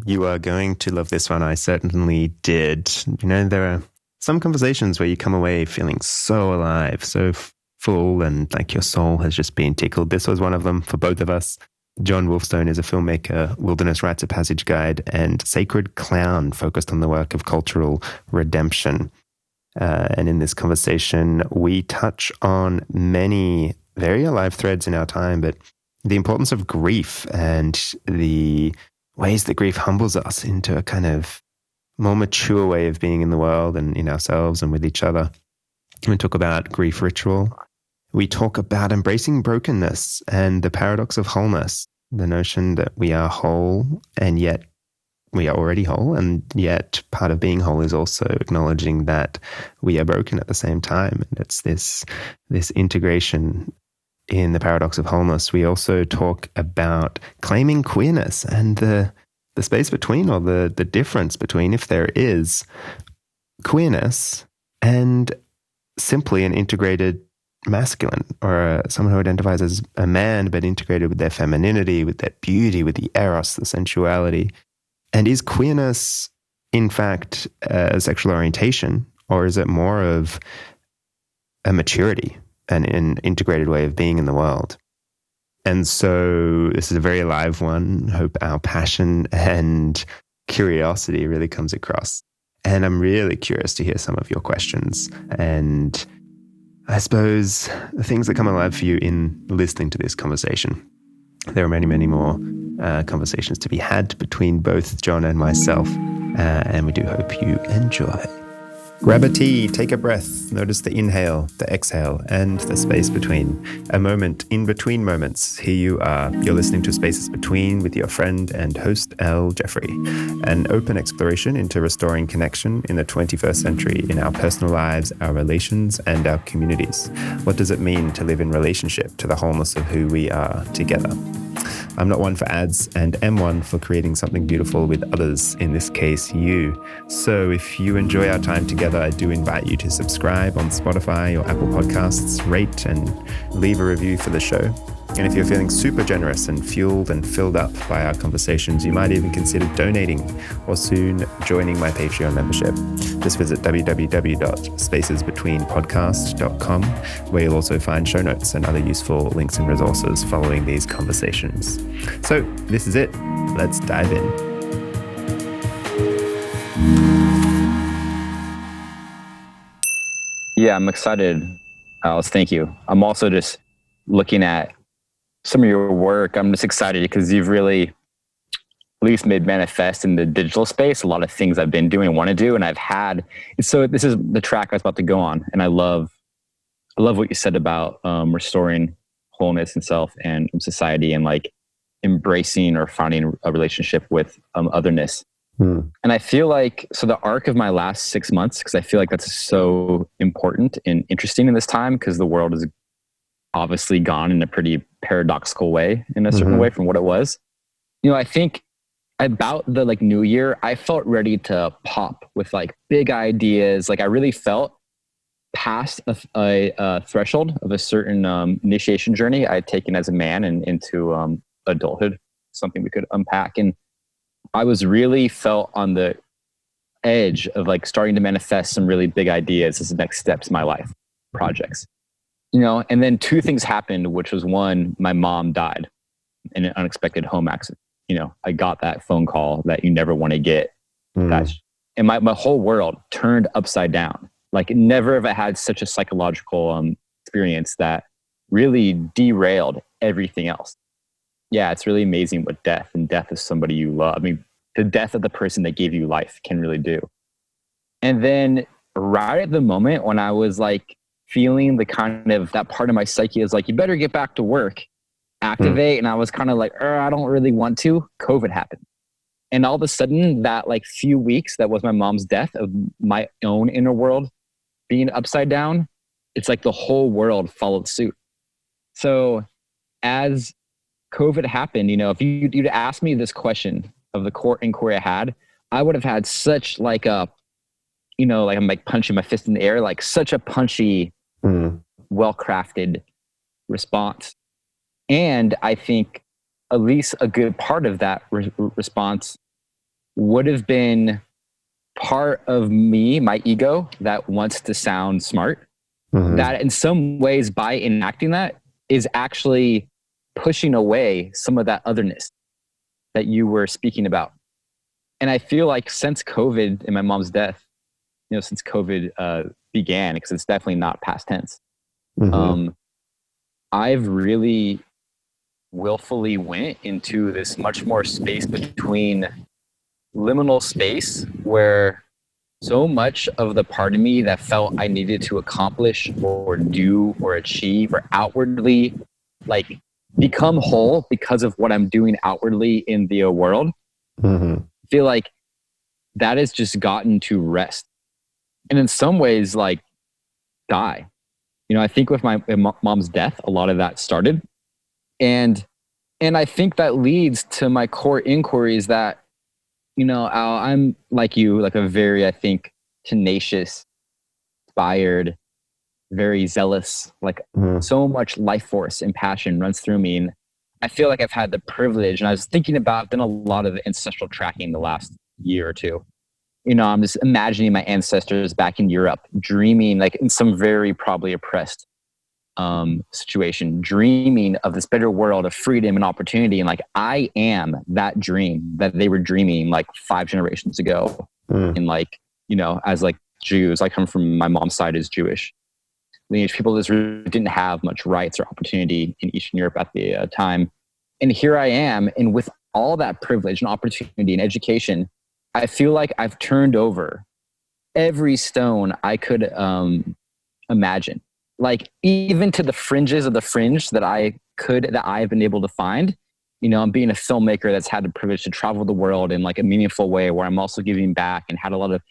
You are going to love this one. I certainly did. You know, there are some conversations where you come away feeling so alive, so full, and like your soul has just been tickled. This was one of them for both of us. John Wolfstone is a filmmaker, wilderness rites of passage guide, and sacred clown focused on the work of cultural redemption. And in this conversation, we touch on many very alive threads in our time, but the importance of grief and the ways that grief humbles us into a kind of more mature way of being in the world and in ourselves and with each other. We talk about grief ritual. We talk about embracing brokenness and the paradox of wholeness, the notion that we are whole and yet we are already whole, and yet part of being whole is also acknowledging that we are broken at the same time. And it's this integration in the paradox of wholeness. We also talk about claiming queerness and the space between, or the difference between, if there is, queerness and simply an integrated masculine, or someone who identifies as a man but integrated with their femininity, with their beauty, with the eros, the sensuality. And is queerness, in fact, a sexual orientation, or is it more of a maturity and an integrated way of being in the world? And so this is a very alive one. Hope our passion and curiosity really comes across. And I'm really curious to hear some of your questions. And I suppose the things that come alive for you in listening to this conversation. There are many, many more conversations to be had between both John and myself, and we do hope you enjoy. Grab a tea, take a breath, notice the inhale, the exhale, and the space between. A moment in between moments. Here you are. You're listening to Spaces Between with your friend and host, L. Jeffrey. An open exploration into restoring connection in the 21st century in our personal lives, our relations, and our communities. What does it mean to live in relationship to the wholeness of who we are together? I'm not one for ads and am one for creating something beautiful with others, in this case, you. So if you enjoy our time together, I do invite you to subscribe on Spotify or Apple Podcasts, rate and leave a review for the show. And if you're feeling super generous and fueled and filled up by our conversations, you might even consider donating or soon joining my Patreon membership. Just visit www.spacesbetweenpodcast.com, where you'll also find show notes and other useful links and resources following these conversations. So this is it. Let's dive in. Yeah, I'm excited, Alice. Thank you. I'm also just looking at some of your work. I'm just excited because you've really at least made manifest in the digital space a lot of things I've been doing and want to do. And I've had, so this is the track I was about to go on. And I love what you said about restoring wholeness in self and society, and like embracing or finding a relationship with otherness. And I feel like, so the arc of my last 6 months, because I feel like that's so important and interesting in this time, because the world is obviously gone in a pretty paradoxical way, in a certain way from what it was. You know, I think about the like new year, I felt ready to pop with like big ideas. Like I really felt past a threshold of a certain initiation journey I had taken as a man and into adulthood, something we could unpack. And I was really felt on the edge of like starting to manifest some really big ideas as the next steps in my life, projects. You know, and then two things happened, which was one, my mom died in an unexpected home accident. You know, I got that phone call that you never want to get. And my whole world turned upside down. Like never have I had such a psychological experience that really derailed everything else. Yeah, it's really amazing what death and death of somebody you love. I mean, the death of the person that gave you life can really do. And then right at the moment when I was like feeling the kind of that part of my psyche is like, you better get back to work, activate. And I was kind of like, I don't really want to. COVID happened. And all of a sudden that like few weeks, that was my mom's death, of my own inner world being upside down. It's like the whole world followed suit. So as COVID happened, you know, if you'd asked me this question of the core inquiry I had, I would have had such like a, you know, like I'm like punching my fist in the air, like such a punchy, well-crafted response. And I think at least a good part of that response would have been part of me, my ego, that wants to sound smart. That in some ways, by enacting that, is actually pushing away some of that otherness that you were speaking about. And I feel like since COVID and my mom's death, since COVID began, because it's definitely not past tense, I've really willfully went into this much more space between liminal space where so much of the part of me that felt I needed to accomplish or do or achieve or outwardly like become whole because of what I'm doing outwardly in the world, I feel like that has just gotten to rest. And in some ways, like die. I think with my mom's death, a lot of that started. And I think that leads to my core inquiries that, Al, I'm like you, like a very, I think, tenacious, inspired, very zealous, like so much life force and passion runs through me. And I feel like I've had the privilege, and I was thinking about, done a lot of ancestral tracking the last year or two. I'm just imagining my ancestors back in Europe, dreaming like in some very probably oppressed situation, dreaming of this better world of freedom and opportunity. And like, I am that dream that they were dreaming like 5 generations ago. And like, as like Jews, I come from, my mom's side is Jewish lineage, people that really didn't have much rights or opportunity in Eastern Europe at the time. And here I am. And with all that privilege and opportunity and education, I feel like I've turned over every stone I could imagine, like even to the fringes of the fringe that I've been able to find. I'm being a filmmaker that's had the privilege to travel the world in like a meaningful way, where I'm also giving back and had a lot of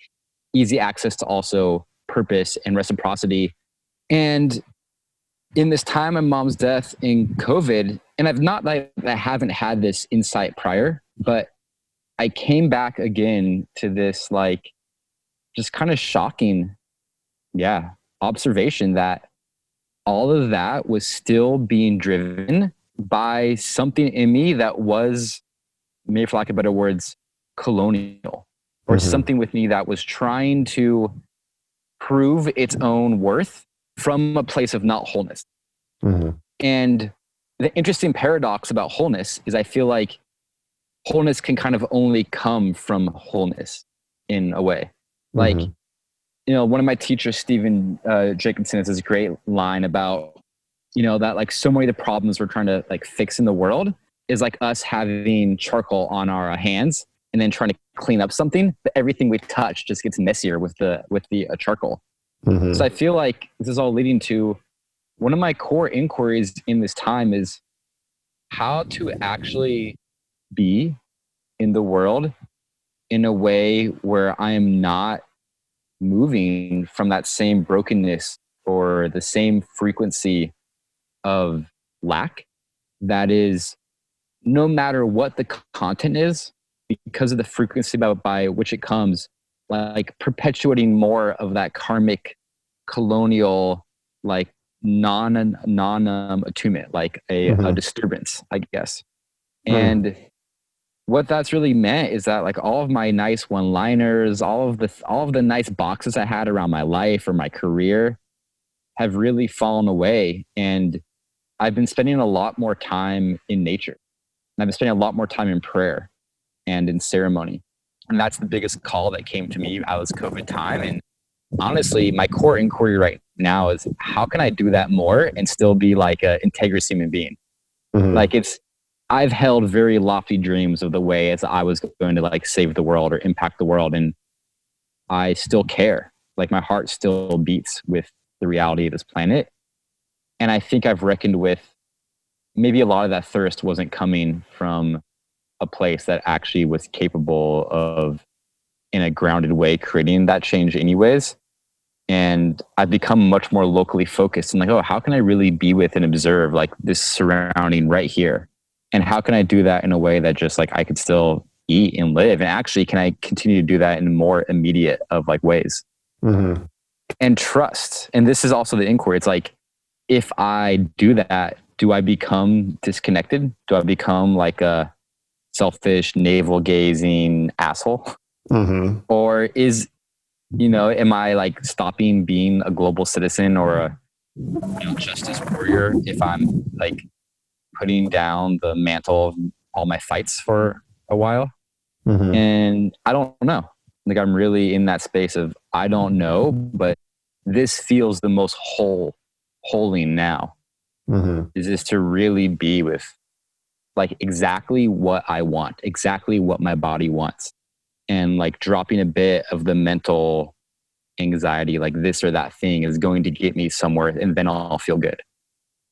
easy access to also purpose and reciprocity. And in this time of mom's death in COVID, and I haven't had this insight prior, but I came back again to this like just kind of shocking, observation that all of that was still being driven by something in me that was, maybe for lack of better words, colonial, or something with me that was trying to prove its own worth from a place of not wholeness. And the interesting paradox about wholeness is I feel like wholeness can kind of only come from wholeness in a way. Like, one of my teachers, Stephen Jacobson, has this great line about, that like so many of the problems we're trying to like fix in the world is like us having charcoal on our hands and then trying to clean up something, but everything we touch just gets messier with the charcoal. So I feel like this is all leading to one of my core inquiries in this time is how to actually be in the world in a way where I am not moving from that same brokenness or the same frequency of lack that is, no matter what the content is, because of the frequency by which it comes, like perpetuating more of that karmic colonial like non attunement, like a disturbance, I guess. And what that's really meant is that like all of my nice one-liners, all of the nice boxes I had around my life or my career have really fallen away. And I've been spending a lot more time in nature. And I've been spending a lot more time in prayer and in ceremony. And that's the biggest call that came to me out of this COVID time. And honestly, my core inquiry right now is how can I do that more and still be like an integrous human being? Like I've held very lofty dreams of the way as I was going to like save the world or impact the world. And I still care. Like my heart still beats with the reality of this planet. And I think I've reckoned with maybe a lot of that thirst wasn't coming from a place that actually was capable of, in a grounded way, creating that change anyways. And I've become much more locally focused and like, oh, how can I really be with and observe like this surrounding right here? And how can I do that in a way that just like I could still eat and live? And actually, can I continue to do that in more immediate of like ways? And trust. And this is also the inquiry. It's like, if I do that, do I become disconnected? Do I become like selfish, navel gazing asshole? Mm-hmm. Or is, am I like stopping being a global citizen or a justice warrior if I'm like putting down the mantle of all my fights for a while? Mm-hmm. And I don't know. Like I'm really in that space of I don't know, but this feels the most holy now. Mm-hmm. Is this to really be with like exactly what I want, exactly what my body wants, and like dropping a bit of the mental anxiety, like this or that thing is going to get me somewhere, and then I'll feel good.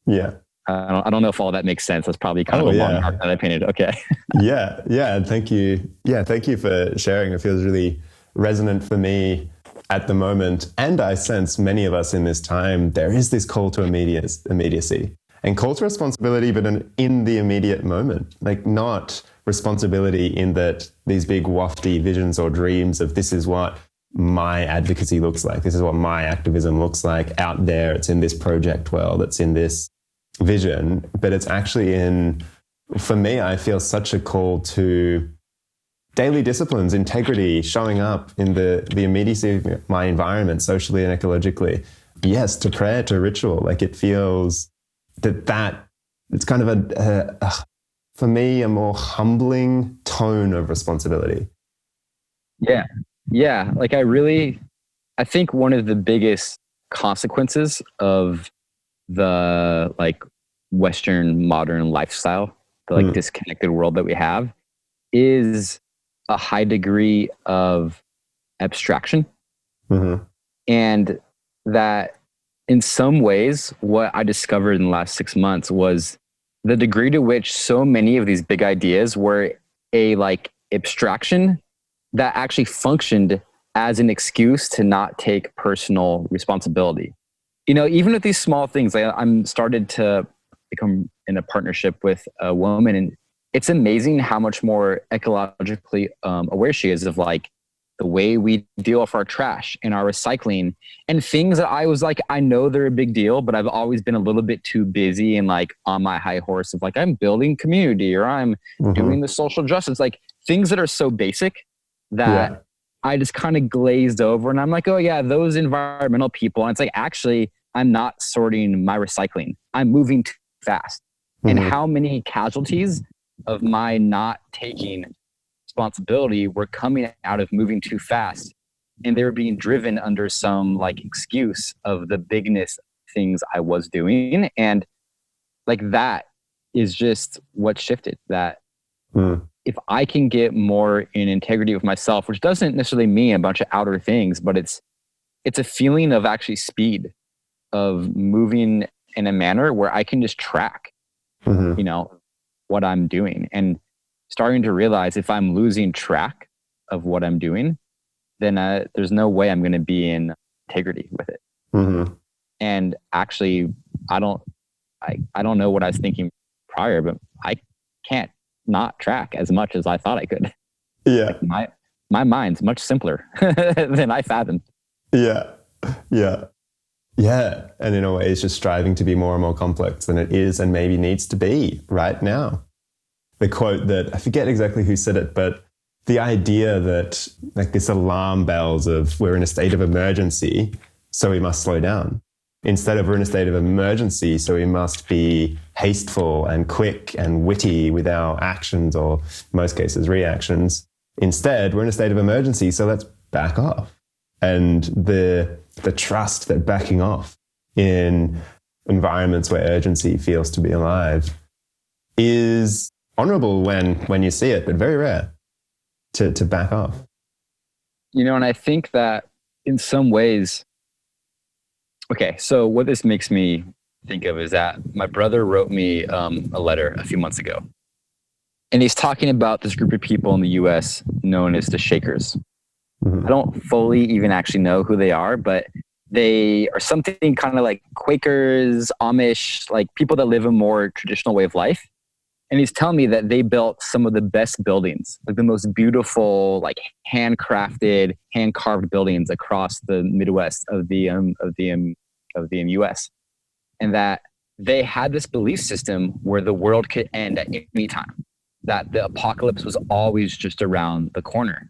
Yeah. I don't know if all that makes sense. That's probably kind of a long arc that I painted. Okay. Yeah. Yeah. And thank you. Yeah. Thank you for sharing. It feels really resonant for me at the moment. And I sense many of us in this time, there is this call to immediacy and call to responsibility, but in the immediate moment, like not responsibility in that these big wafty visions or dreams of this is what my advocacy looks like. This is what my activism looks like out there. It's in this project world. It's in this vision, but it's actually for me, I feel such a call to daily disciplines, integrity, showing up in the immediacy of my environment, socially and ecologically. Yes, to prayer, to ritual. Like it feels that it's kind of for me, a more humbling tone of responsibility. Yeah. Yeah. Like I think one of the biggest consequences of the like Western modern lifestyle, the like disconnected world that we have, is a high degree of abstraction. Mm-hmm. And that in some ways, what I discovered in the last 6 months was the degree to which so many of these big ideas were a like abstraction that actually functioned as an excuse to not take personal responsibility. Even with these small things, I'm started to become in a partnership with a woman, and it's amazing how much more ecologically aware she is of like the way we deal with our trash and our recycling and things that I was like, I know they're a big deal, but I've always been a little bit too busy and like on my high horse of like, I'm building community or I'm doing the social justice, like things that are so basic that I just kind of glazed over and I'm like, oh yeah, those environmental people. And it's like, actually, I'm not sorting my recycling. I'm moving too fast. And how many casualties of my not taking responsibility were coming out of moving too fast, and they were being driven under some like excuse of the bigness things I was doing. And like that is just what shifted that. If I can get more in integrity with myself, which doesn't necessarily mean a bunch of outer things, but it's a feeling of actually speed, of moving in a manner where I can just track, what I'm doing, and starting to realize if I'm losing track of what I'm doing, then there's no way I'm going to be in integrity with it. And actually, I don't know what I was thinking prior, but I can't not track as much as I thought I could. Yeah. Like my mind's much simpler than I fathomed. Yeah. Yeah. Yeah. And in a way, it's just striving to be more and more complex than it is and maybe needs to be right now. The quote that I forget exactly who said it, but the idea that like this alarm bells of we're in a state of emergency, so we must slow down. Instead of we're in a state of emergency, so we must be hasteful and quick and witty with our actions or in most cases reactions. Instead, we're in a state of emergency, so let's back off. And the trust that backing off in environments where urgency feels to be alive is honorable when you see it, but very rare to back off. And I think that in some ways, okay, so what this makes me think of is that my brother wrote me a letter a few months ago. And he's talking about this group of people in the US known as the Shakers. I don't fully even actually know who they are, but they are something kind of like Quakers, Amish, like people that live a more traditional way of life. And he's telling me that they built some of the best buildings, like the most beautiful, like handcrafted, hand-carved buildings across the Midwest of the US. And that they had this belief system where the world could end at any time. that the apocalypse was always just around the corner.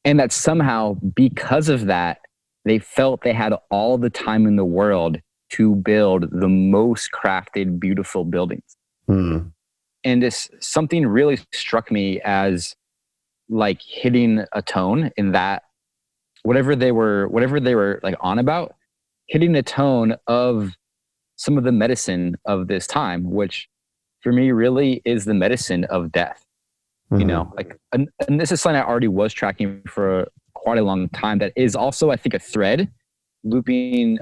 And that somehow, because of that, they felt they had all the time in the world to build the most crafted, beautiful buildings. Mm. And this something really struck me as like hitting a tone in that whatever they were like on about, hitting a tone of some of the medicine of this time, which for me really is the medicine of death. Mm-hmm. You know, like, and this is something I already was tracking for quite a long time. That is also, I think, a thread looping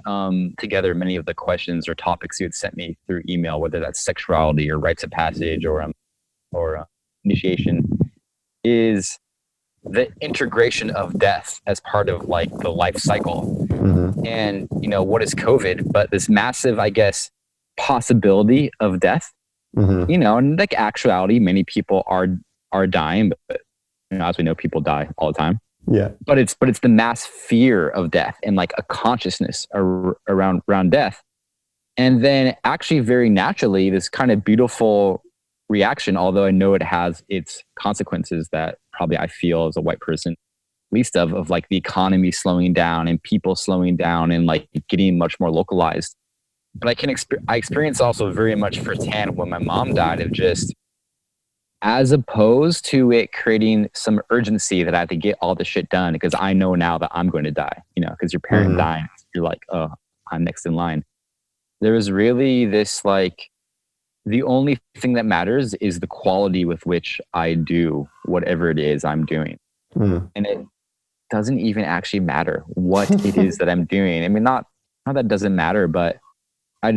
together many of the questions or topics you had sent me through email, whether that's sexuality or rites of passage or initiation, is the integration of death as part of like the life cycle. Mm-hmm. And, you know, what is COVID, but this massive, I guess, possibility of death, Mm-hmm. you know, and like actuality, many people are dying, but you know, as we know, people die all the time. Yeah. But it's the mass fear of death and like a consciousness around death. And then actually very naturally, this kind of beautiful reaction, although I know it has its consequences that probably I feel as a white person least of like the economy slowing down and people slowing down and like getting much more localized. But I experienced also very much firsthand when my mom died of just, as opposed to it creating some urgency that I have to get all the shit done because I know now that I'm going to die, you know, because your parent Mm-hmm. dying, you're like, oh, I'm next in line. There was really this like, the only thing that matters is the quality with which I do whatever it is I'm doing. Mm. And it doesn't even actually matter what it is that I'm doing. I mean, not that it doesn't matter, but I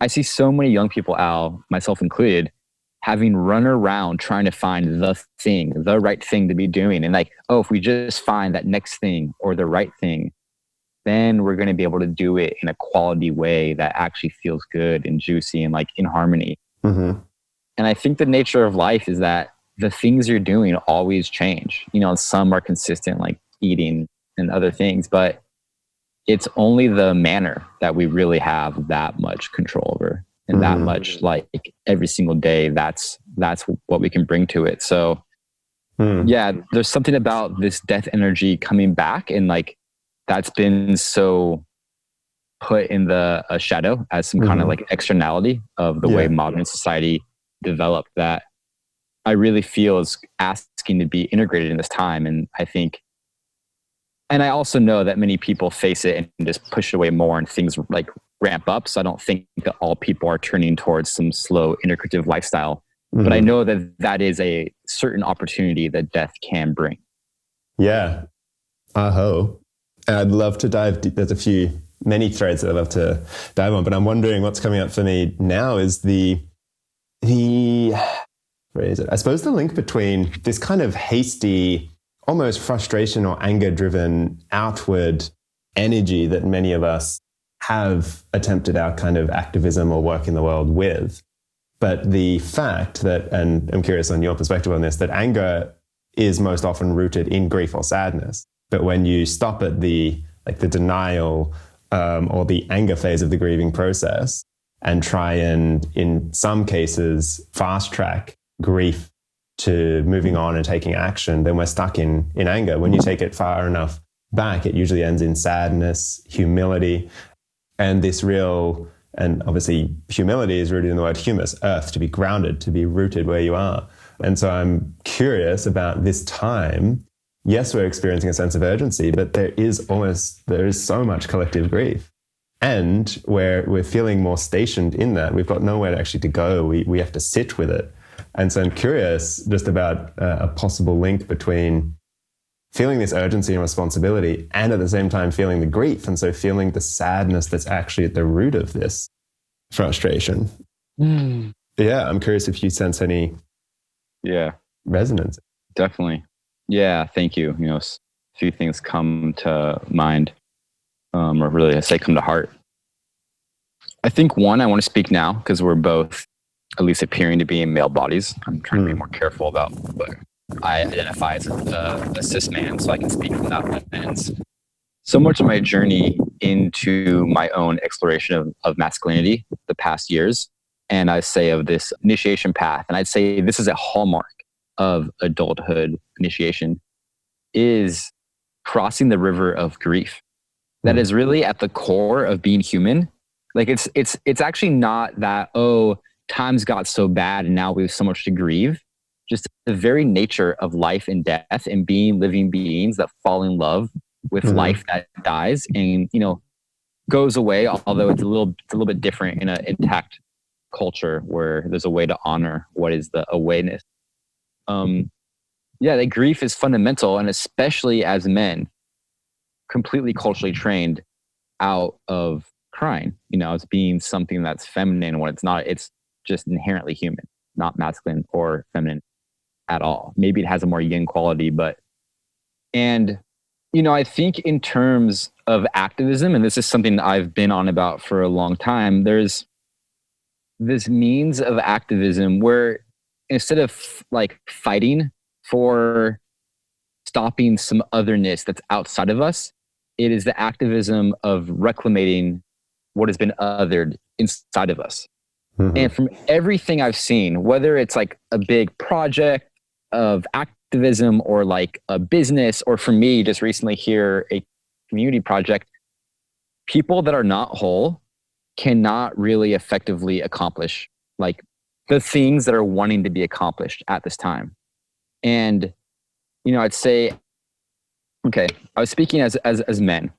see so many young people, Al, myself included, having run around trying to find the right thing to be doing. And like, oh, if we just find that next thing or the right thing, then we're going to be able to do it in a quality way that actually feels good and juicy and like in harmony. Mm-hmm. And I think the nature of life is that the things you're doing always change. You know, some are consistent, like eating and other things, but it's only the manner that we really have that much control over and that much like every single day. That's what we can bring to it. So yeah, there's something about this death energy coming back and like that's been so put in the shadow as some kind of like externality of the way modern society developed that I really feel is asking to be integrated in this time. And I think, and I also know that many people face it and just push it away more and things like ramp up. So I don't think that all people are turning towards some slow integrative lifestyle, but I know that that is a certain opportunity that death can bring. Yeah. Aho. And I'd love to dive deep. There's many threads that I'd love to dive on, but I'm wondering what's coming up for me now is where is it? I suppose the link between this kind of hasty, almost frustration or anger driven outward energy that many of us have attempted our kind of activism or work in the world with. But the fact that, and I'm curious on your perspective on this, that anger is most often rooted in grief or sadness. But when you stop at the denial or the anger phase of the grieving process and try and, in some cases, fast track grief to moving on and taking action, then we're stuck in anger. When you take it far enough back, it usually ends in sadness, humility, and this real, and obviously humility is rooted in the word humus, earth, to be grounded, to be rooted where you are. And so I'm curious about this time. Yes, we're experiencing a sense of urgency, but there is so much collective grief. And we're feeling more stationed in that. We've got nowhere actually to go. We have to sit with it. And so I'm curious just about a possible link between feeling this urgency and responsibility and at the same time feeling the grief. And so feeling the sadness that's actually at the root of this frustration. Yeah, I'm curious if you sense any resonance. Definitely. Yeah, thank you. You know, a few things come to mind, or really I say come to heart. I think one, I want to speak now because we're both at least appearing to be in male bodies. I'm trying to be more careful about what I identify as a cis man, so I can speak from that lens. So much of my journey into my own exploration of masculinity the past years and I say of this initiation path, and I'd say this is a hallmark of adulthood initiation, is crossing the river of grief. That is really at the core of being human. Like it's actually not that, oh, times got so bad and now we have so much to grieve. Just the very nature of life and death and being living beings that fall in love with life that dies and, you know, goes away, although it's a little bit different in an intact culture where there's a way to honor what is the awareness. Yeah, that grief is fundamental, and especially as men, completely culturally trained out of crying, you know, as being something that's feminine when it's not. It's just inherently human, not masculine or feminine at all. Maybe it has a more yin quality, but, and, you know, I think in terms of activism, and this is something I've been on about for a long time, there's this means of activism where instead of like fighting for stopping some otherness that's outside of us, it is the activism of reclamating what has been othered inside of us. And from everything I've seen, whether it's like a big project of activism or like a business, or for me, just recently here, a community project, people that are not whole cannot really effectively accomplish like the things that are wanting to be accomplished at this time. And, you know, I'd say, okay, I was speaking as men.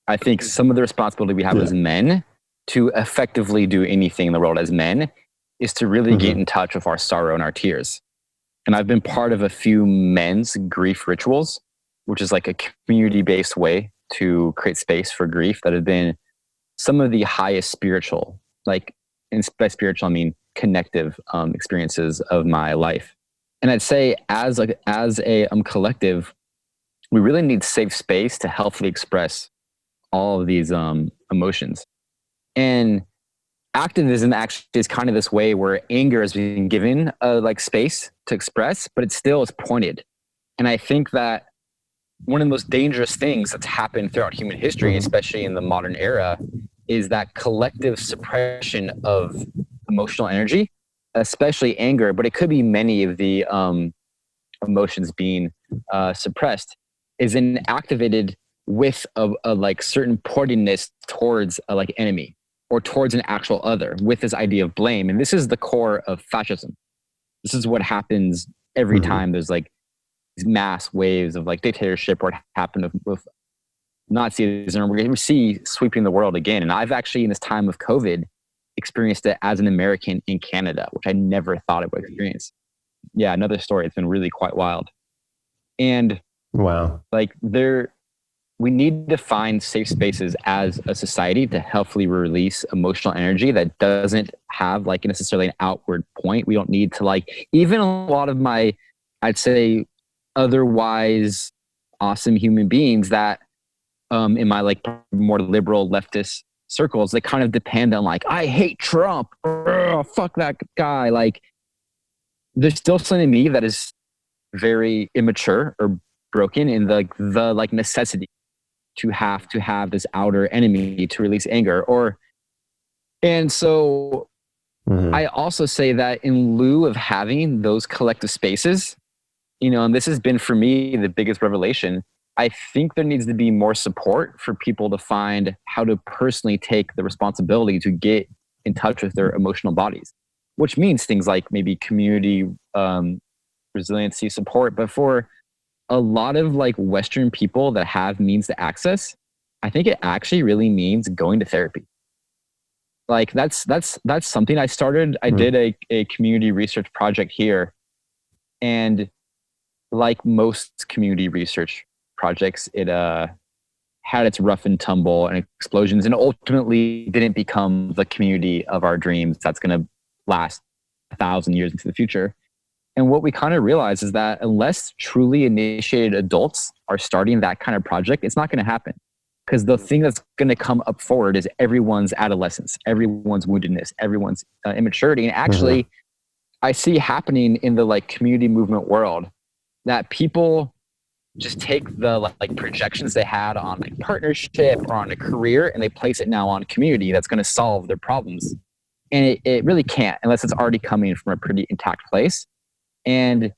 I think some of the responsibility we have as men to effectively do anything in the world as men is to really get in touch with our sorrow and our tears. And I've been part of a few men's grief rituals, which is like a community-based way to create space for grief that have been some of the highest spiritual, like, and by spiritual, I mean connective experiences of my life. And I'd say as a collective, we really need safe space to healthily express all of these emotions. And activism actually is kind of this way where anger is being given like space to express, but it still is pointed. And I think that one of the most dangerous things that's happened throughout human history, especially in the modern era, is that collective suppression of emotional energy, especially anger, but it could be many of the emotions being suppressed, is then activated with a like certain pointedness towards a like enemy or towards an actual other with this idea of blame. And this is the core of fascism. This is what happens every time there's like these mass waves of like dictatorship, or it happened with Nazism. We're going to see sweeping the world again. And I've actually, in this time of COVID, experienced it as an American in Canada, which I never thought I would experience. Yeah, another story. It's been really quite wild. And wow, like we need to find safe spaces as a society to healthily release emotional energy that doesn't have like necessarily an outward point. We don't need to like, even a lot of my, I'd say, otherwise awesome human beings that in my like more liberal leftist circles, they kind of depend on like, I hate Trump, fuck that guy. Like there's still something in me that is very immature or broken in the like necessity to have this outer enemy to release anger. And so I also say that in lieu of having those collective spaces, you know, and this has been for me the biggest revelation, I think there needs to be more support for people to find how to personally take the responsibility to get in touch with their emotional bodies, which means things like maybe community resiliency support. But for a lot of like Western people that have means to access, I think it actually really means going to therapy. Like that's something I started. I did a community research project here, and like most community research projects, it had its rough and tumble and explosions, and ultimately didn't become the community of our dreams that's going to last 1,000 years into the future. And what we kind of realize is that unless truly initiated adults are starting that kind of project, it's not going to happen. Because the thing that's going to come up forward is everyone's adolescence, everyone's woundedness, everyone's immaturity. And actually, I see happening in the like community movement world that people just take the like projections they had on like partnership or on a career, and they place it now on community that's going to solve their problems. And it really can't unless it's already coming from a pretty intact place. And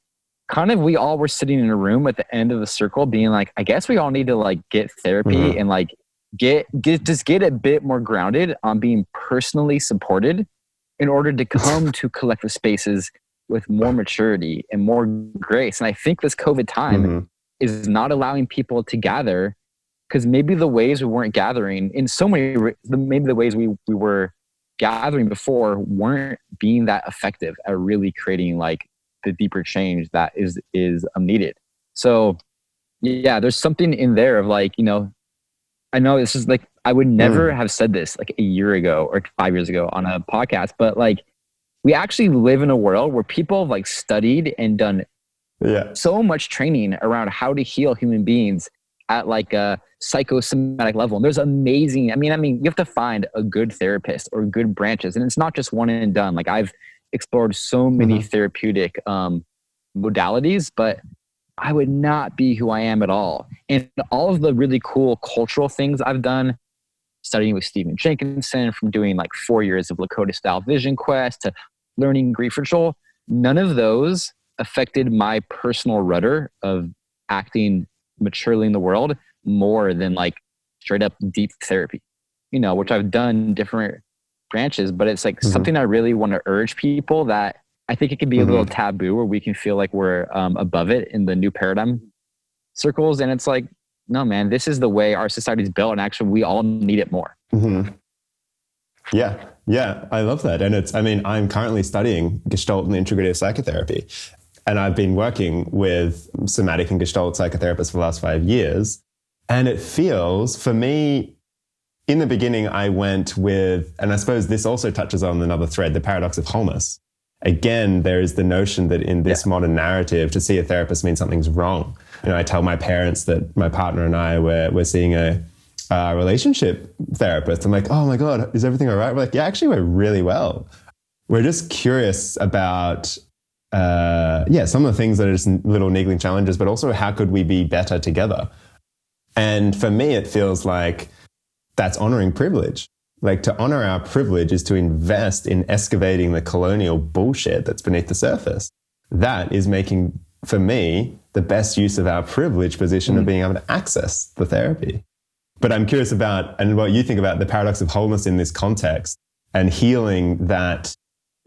kind of we all were sitting in a room at the end of the circle being like, I guess we all need to like get therapy and like get a bit more grounded on being personally supported in order to come to collective spaces with more maturity and more grace. And I think this COVID time is not allowing people to gather because maybe the ways we weren't gathering in so many, maybe the ways we were gathering before weren't being that effective at really creating like the deeper change that is needed. So yeah, there's something in there of like, you know, I know this is like, I would never have said this like a year ago or 5 years ago on a podcast, but like we actually live in a world where people have like studied and done so much training around how to heal human beings at like a psychosomatic level. And there's amazing, I mean, you have to find a good therapist or good branches. And it's not just one and done. Like I've explored so many therapeutic modalities, but I would not be who I am at all. And all of the really cool cultural things I've done, studying with Stephen Jenkinson, from doing like 4 years of Lakota style vision quest to learning grief ritual, none of those affected my personal rudder of acting maturely in the world more than like straight up deep therapy, you know, which I've done different branches, but it's like something I really want to urge people that I think it can be a little taboo where we can feel like we're above it in the new paradigm circles. And it's like, no, man, this is the way our society's built. And actually we all need it more. Yeah. Yeah. I love that. And it's, I mean, I'm currently studying Gestalt and integrative psychotherapy, and I've been working with somatic and Gestalt psychotherapists for the last 5 years. And it feels, for me, in the beginning, I went with, and I suppose this also touches on another thread, the paradox of wholeness. Again, there is the notion that in this modern narrative, to see a therapist means something's wrong. You know, I tell my parents that my partner and I we're seeing a relationship therapist. I'm like, oh my God, is everything all right? We're like, yeah, actually, we're really well. We're just curious about, some of the things that are just little niggling challenges, but also how could we be better together? And for me, it feels like that's honoring privilege. Like, to honor our privilege is to invest in excavating the colonial bullshit that's beneath the surface. That is making, for me, the best use of our privileged position of being able to access the therapy. But I'm curious about, and what you think about the paradox of wholeness in this context and healing that,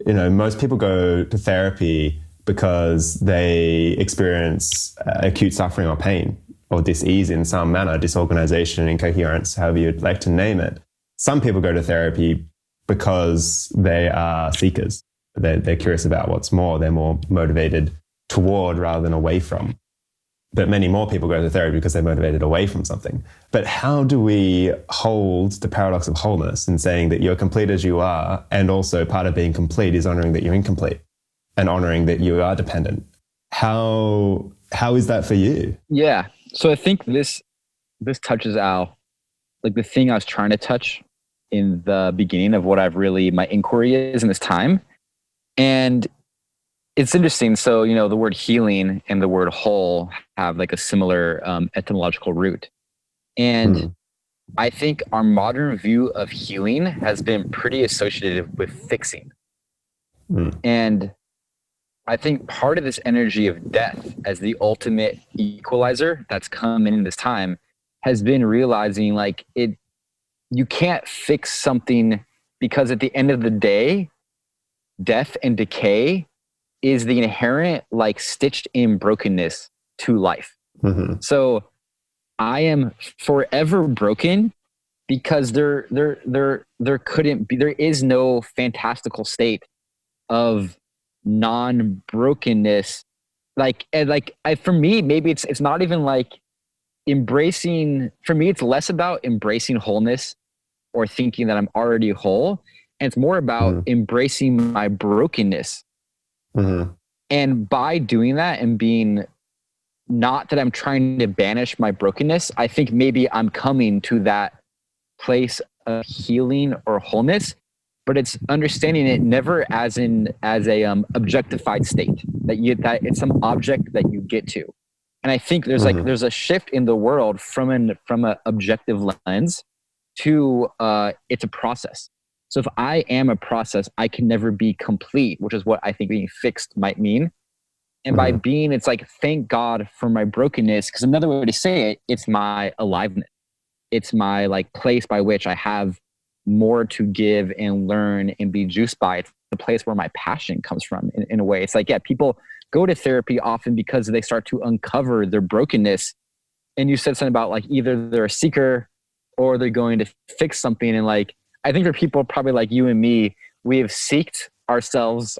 you know, most people go to therapy because they experience acute suffering or pain or dis-ease in some manner, disorganization, incoherence, however you'd like to name it. Some people go to therapy because they are seekers. They're curious about what's more. They're more motivated toward rather than away from. But many more people go to therapy because they're motivated away from something. But how do we hold the paradox of wholeness in saying that you're complete as you are, and also part of being complete is honoring that you're incomplete and honoring that you are dependent? How is that for you? Yeah. So I think this touches out like the thing I was trying to touch in the beginning of what my inquiry is in this time. And it's interesting. So, you know, the word healing and the word whole have like a similar etymological root. And I think our modern view of healing has been pretty associated with fixing. And I think part of this energy of death as the ultimate equalizer that's come in this time has been realizing like you can't fix something, because at the end of the day, death and decay is the inherent like stitched in brokenness to life. So I am forever broken because there couldn't be, there is no fantastical state of non-brokenness. For me, maybe it's not even like embracing, for me, it's less about embracing wholeness or thinking that I'm already whole. And it's more about embracing my brokenness. And by doing that and being, not that I'm trying to banish my brokenness, I think maybe I'm coming to that place of healing or wholeness, but it's understanding it never as a objectified state that it's some object that you get to. And I think there's there's a shift in the world from an objective lens to it's a process. So if I am a process, I can never be complete, which is what I think being fixed might mean. And by being, it's like, thank God for my brokenness, because another way to say it, it's my aliveness. It's my like place by which I have more to give and learn and be juiced by. It's the place where my passion comes from in a way. It's like, yeah, people go to therapy often because they start to uncover their brokenness. And you said something about like either they're a seeker or they're going to fix something. And like, I think for people probably like you and me, we have sought ourselves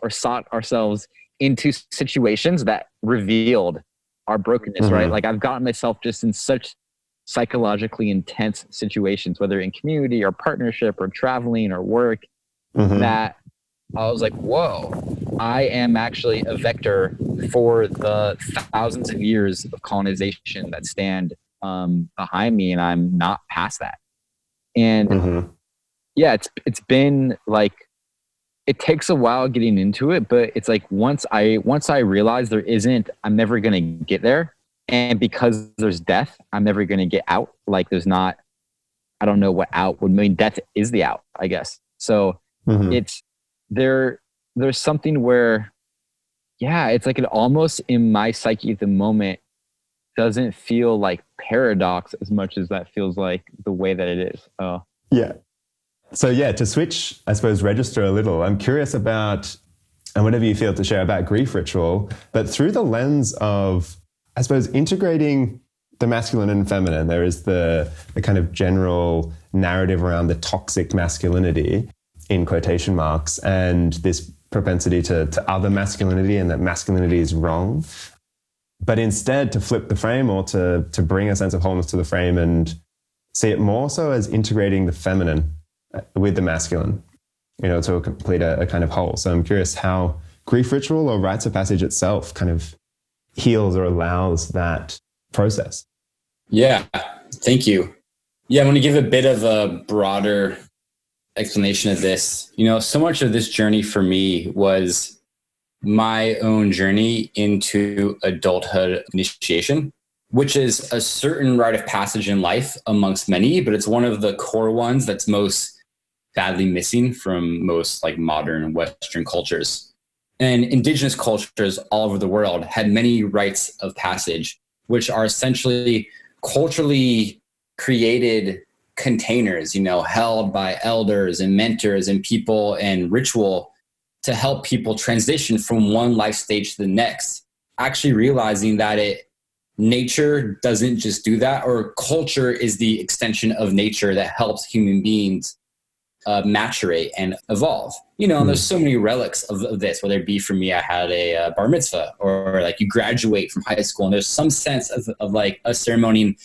into situations that revealed our brokenness, right? Like I've gotten myself just in such psychologically intense situations, whether in community or partnership or traveling or work, that I was like, whoa, I am actually a vector for the thousands of years of colonization that stand behind me, and I'm not past that. And yeah, it's been like, it takes a while getting into it, but it's like once I realize I'm never gonna get there, and because there's death, I'm never gonna get out. Like there's not, I don't know what out would mean. Death is the out, I guess. So it's there's something where, yeah, it's like it almost in my psyche at the moment doesn't feel like paradox as much as that feels like the way that it is. Yeah. So yeah, to switch, I suppose, register a little, I'm curious about, and whatever you feel to share about grief ritual, but through the lens of, I suppose, integrating the masculine and feminine. There is the kind of general narrative around the toxic masculinity, in quotation marks, and this propensity to other masculinity, and that masculinity is wrong. But instead to flip the frame, or to bring a sense of wholeness to the frame and see it more so as integrating the feminine with the masculine, to complete a kind of whole. So I'm curious how grief ritual or rites of passage itself kind of heals or allows that process. Yeah, thank you. Yeah, I'm going to give a bit of a broader explanation of this. So much of this journey for me was my own journey into adulthood initiation, which is a certain rite of passage in life amongst many, but it's one of the core ones that's most badly missing from most like modern Western cultures. And indigenous cultures all over the world had many rites of passage, which are essentially culturally created containers, held by elders and mentors and people, and ritual to help people transition from one life stage to the next, actually realizing that nature doesn't just do that, or culture is the extension of nature that helps human beings maturate and evolve. And there's so many relics of this, whether it be for me, I had a bar mitzvah, or like you graduate from high school, and there's some sense of like a ceremony. And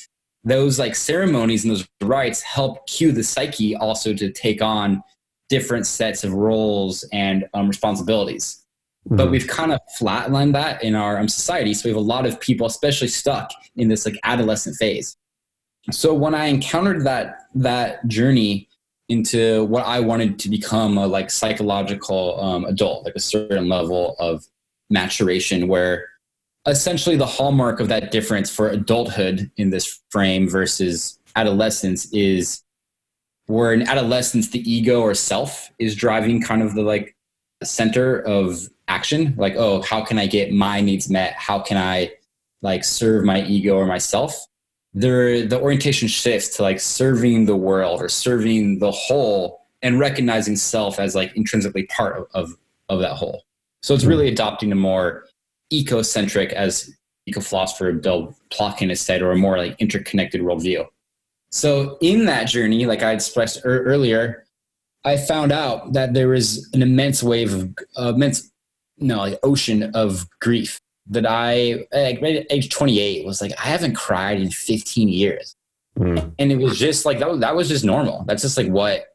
those like ceremonies and those rites help cue the psyche also to take on different sets of roles and responsibilities. But we've kind of flatlined that in our society. So we have a lot of people, especially stuck in this like adolescent phase. So when I encountered that journey into what I wanted to become a like psychological adult, like a certain level of maturation, where essentially the hallmark of that difference for adulthood in this frame versus adolescence is where in adolescence, the ego or self is driving kind of the like center of action. Like, oh, how can I get my needs met? How can I like serve my ego or myself? The orientation shifts to like serving the world or serving the whole, and recognizing self as like intrinsically part of that whole. So it's really adopting a more ecocentric, as eco-philosopher Bill Plotkin has said, or a more like interconnected worldview. So in that journey, like I expressed earlier, I found out that there was an immense wave of ocean of grief that I, like at age 28, was like, I haven't cried in 15 years. And it was just like, that was just normal. That's just like what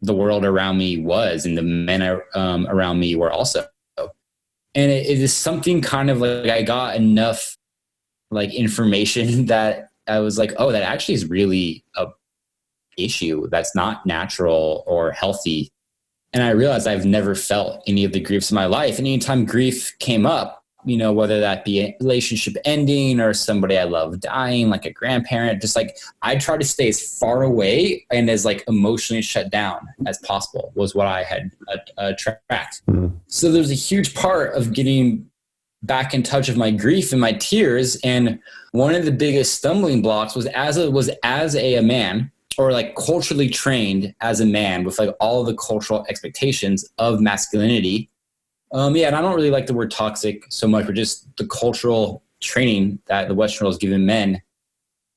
the world around me was, and the men around me were also. And it is something kind of like I got enough like information that I was like, oh, that actually is really a issue that's not natural or healthy. And I realized I've never felt any of the griefs in my life. And anytime grief came up, whether that be a relationship ending or somebody I love dying, like a grandparent, just like I try to stay as far away and as like emotionally shut down as possible was what I had tracked. Mm-hmm. So there's a huge part of getting back in touch with my grief and my tears. And one of the biggest stumbling blocks was as a man, or like culturally trained as a man with like all the cultural expectations of masculinity. And I don't really like the word toxic so much, but just the cultural training that the Western world has given men.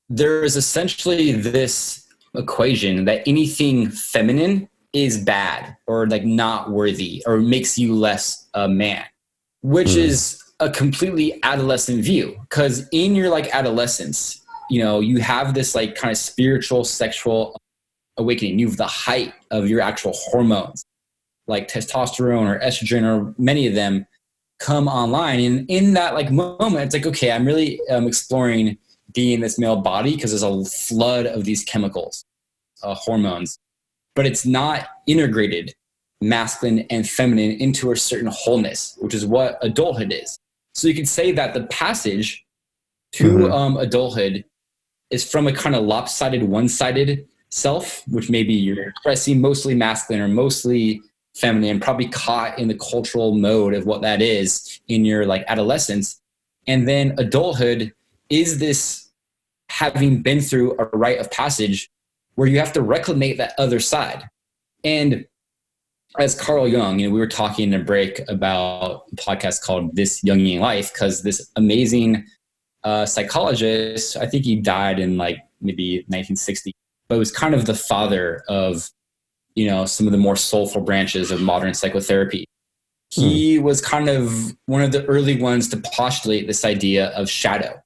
There is essentially this equation that anything feminine is bad or like not worthy or makes you less a man, which is a completely adolescent view. Because in your like adolescence, you have this like kind of spiritual, sexual awakening. You have the height of your actual hormones, like testosterone or estrogen, or many of them come online. And in that like moment, it's like, okay, I'm really exploring being this male body because there's a flood of these chemicals, hormones, but it's not integrated masculine and feminine into a certain wholeness, which is what adulthood is. So you could say that the passage to adulthood is from a kind of lopsided, one-sided self, which maybe you're expressing mostly masculine or mostly feminine, probably caught in the cultural mode of what that is in your like adolescence. And then adulthood is this having been through a rite of passage where you have to reclaim that other side. And as Carl Jung, we were talking in a break about a podcast called This Jungian Life, because this amazing psychologist, I think he died in like maybe 1960, but was kind of the father of some of the more soulful branches of modern psychotherapy. He was kind of one of the early ones to postulate this idea of shadow,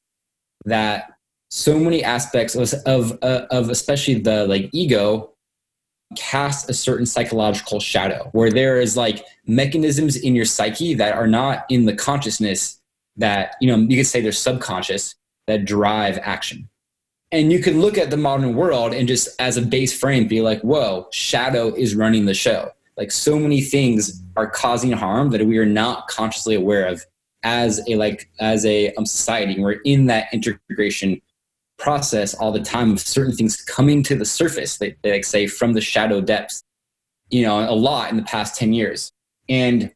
that so many aspects of especially the like ego cast a certain psychological shadow, where there is like mechanisms in your psyche that are not in the consciousness, that you could say they're subconscious, that drive action. And you could look at the modern world and just as a base frame be like, whoa, shadow is running the show. Like so many things are causing harm that we are not consciously aware of as a society. We're in that integration process all the time of certain things coming to the surface, they like say, from the shadow depths, a lot in the past 10 years. And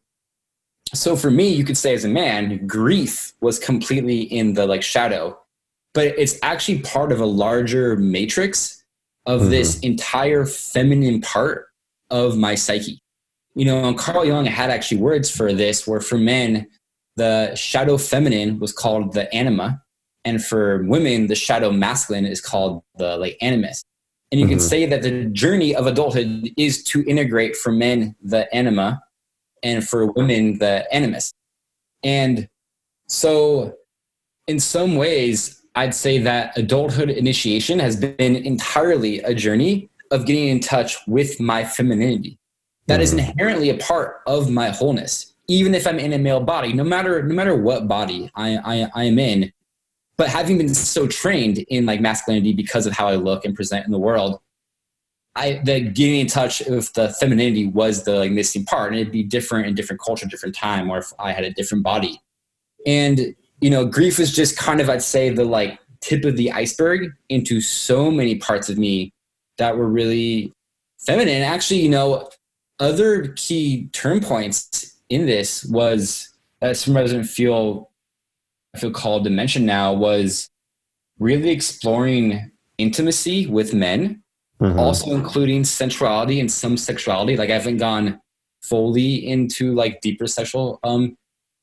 so for me, you could say as a man, grief was completely in the like shadow, but it's actually part of a larger matrix of this entire feminine part of my psyche. And Carl Jung had actually words for this, where for men, the shadow feminine was called the anima, and for women, the shadow masculine is called the like animus. And you could say that the journey of adulthood is to integrate for men the anima, and for women the animus. And so in some ways, I'd say that adulthood initiation has been entirely a journey of getting in touch with my femininity. That is inherently a part of my wholeness, even if I'm in a male body, no matter what body I am in. But having been so trained in like masculinity because of how I look and present in the world, that getting in touch with the femininity was the like missing part. And it'd be different in different culture, different time, or if I had a different body. And grief is just kind of, I'd say, the like tip of the iceberg into so many parts of me that were really feminine. Actually, other key turn points in this was, that some residents I feel called to mention now, was really exploring intimacy with men, also including sensuality and some sexuality. Like I haven't gone fully into like deeper sexual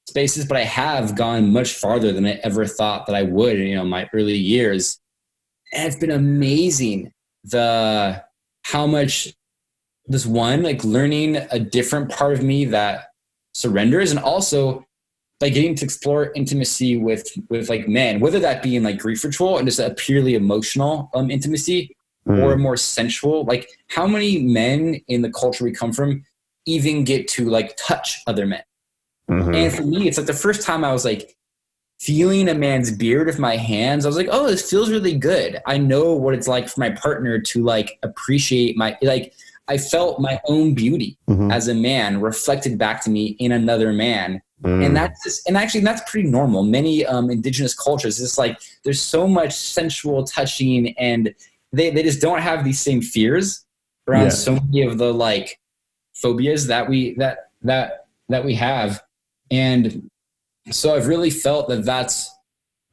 spaces, but I have gone much farther than I ever thought that I would in my early years. And it's been amazing how much this one, like learning a different part of me that surrenders, and also like getting to explore intimacy with like men, whether that be in like grief ritual and just a purely emotional intimacy, or more sensual. Like how many men in the culture we come from even get to like touch other men? And for me, it's like the first time I was like feeling a man's beard with my hands. I was like, oh, this feels really good. I know what it's like for my partner to like appreciate I felt my own beauty as a man reflected back to me in another man And that's pretty normal. Many indigenous cultures, it's like there's so much sensual touching, and they just don't have these same fears around so many of the like phobias that we have. And so I've really felt that that's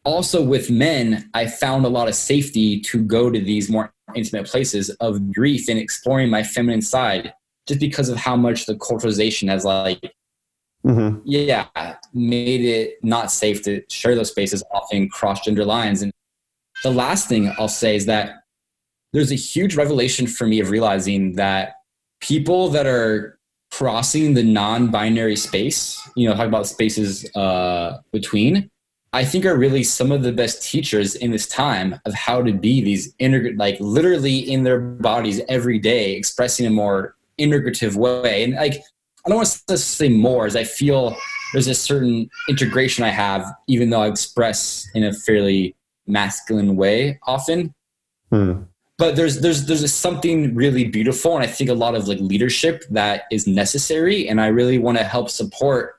also with men. I found a lot of safety to go to these more intimate places of grief and exploring my feminine side, just because of how much the culturalization has like, made it not safe to share those spaces, often cross gender lines. And the last thing I'll say is that there's a huge revelation for me of realizing that people that are crossing the non-binary space, talk about spaces between, I think are really some of the best teachers in this time of how to be these like literally in their bodies every day, expressing a more integrative way. And like, I don't want to say more, as I feel there's a certain integration I have, even though I express in a fairly masculine way often. But there's something really beautiful, and I think a lot of like leadership that is necessary. And I really want to help support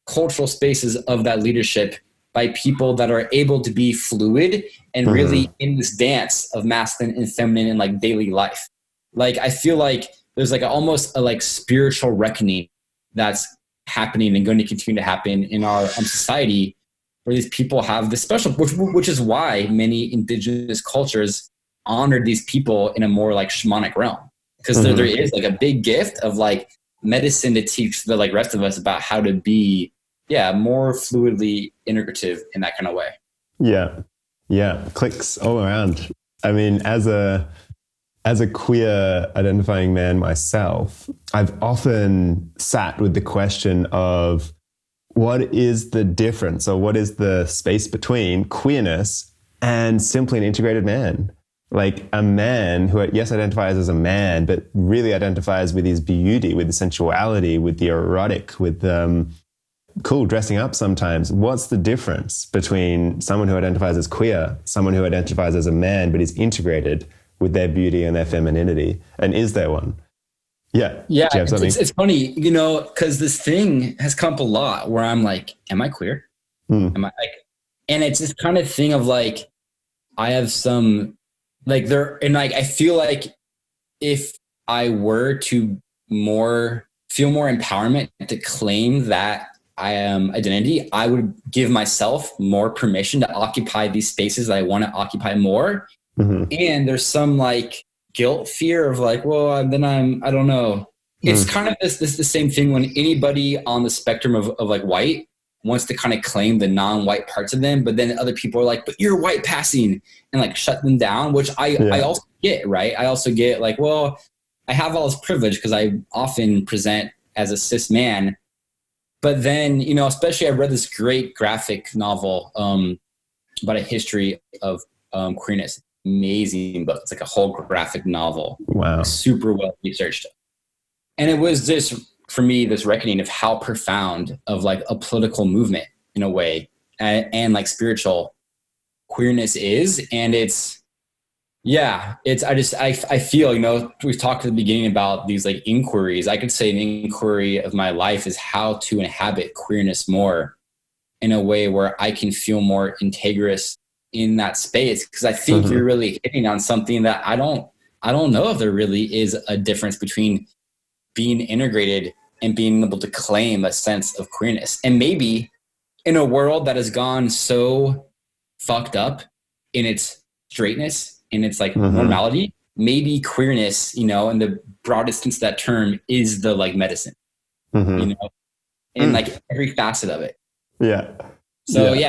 cultural spaces of that leadership by people that are able to be fluid and really in this dance of masculine and feminine in like daily life. Like, I feel like there's like almost a like spiritual reckoning that's happening and going to continue to happen in our society, where these people have this special, which is why many indigenous cultures honored these people in a more like shamanic realm, because there is like a big gift of like medicine to teach the like rest of us about how to be more fluidly integrative in that kind of way. Clicks all around. I mean, as a queer identifying man myself, I've often sat with the question of what is the difference, or what is the space between queerness and simply an integrated man? Like a man who, yes, identifies as a man, but really identifies with his beauty, with the sensuality, with the erotic, with dressing up sometimes. What's the difference between someone who identifies as queer, someone who identifies as a man, but is integrated with their beauty and their femininity? And is there one? Yeah. It's funny, because this thing has come up a lot where I'm like, am I queer? Am I like, and it's this kind of thing of like, I have some like there, and like, I feel like if I were to feel more empowerment to claim that I am identity, I would give myself more permission to occupy these spaces that I want to occupy more. And there's some like guilt, fear of like, well, then I don't know. It's kind of this the same thing when anybody on the spectrum of like white wants to kind of claim the non-white parts of them, but then other people are like, but you're white passing, and like shut them down, which I also get, right? I also get like, well, I have all this privilege because I often present as a cis man. But then, especially I read this great graphic novel about a history of queerness. Amazing book. It's like a whole graphic novel. Wow. Super well researched. And it was for me, this reckoning of how profound of like a political movement in a way and like spiritual queerness is. And I feel, we've talked at the beginning about these like inquiries. I could say an inquiry of my life is how to inhabit queerness more in a way where I can feel more integrous in that space. Because I think you're really hitting on something that I don't know if there really is a difference between being integrated and being able to claim a sense of queerness. And maybe in a world that has gone so fucked up in its straightness, in its like normality, maybe queerness, in the broadest sense of that term, is the like medicine, in like every facet of it. Yeah. So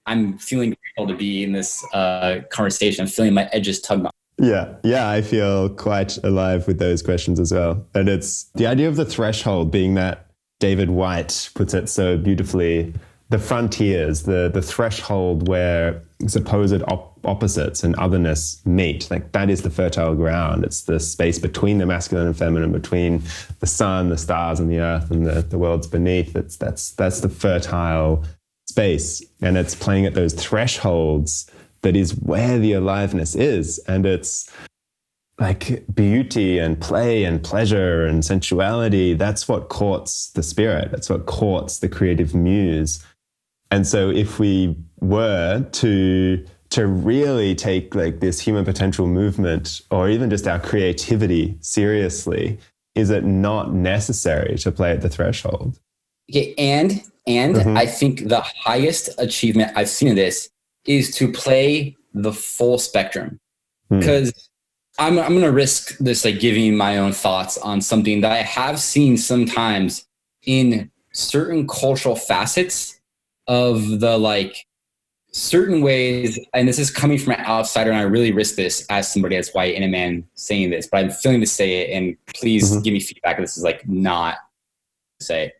I'm feeling grateful to be in this conversation. I'm feeling my edges tug. Yeah, I feel quite alive with those questions as well. And it's the idea of the threshold being that David White puts it so beautifully, the frontiers, the threshold where supposed opposites and otherness meet. Like that is the fertile ground. It's the space between the masculine and feminine, between the sun, the stars and the earth and the worlds beneath. That's the fertile space. And it's playing at those thresholds that is where the aliveness is. And it's like beauty and play and pleasure and sensuality, that's what courts the spirit. That's what courts the creative muse. And so if we were to really take like this human potential movement or even just our creativity seriously, is it not necessary to play at the threshold? Okay, and I think the highest achievement I've seen in this is to play the full spectrum. Because I'm going to risk this, like giving my own thoughts on something that I have seen sometimes in certain cultural facets of the like certain ways. And this is coming from an outsider, and I really risk this as somebody that's white and a man saying this, but I'm feeling to say it. And please give me feedback. This is like not to say.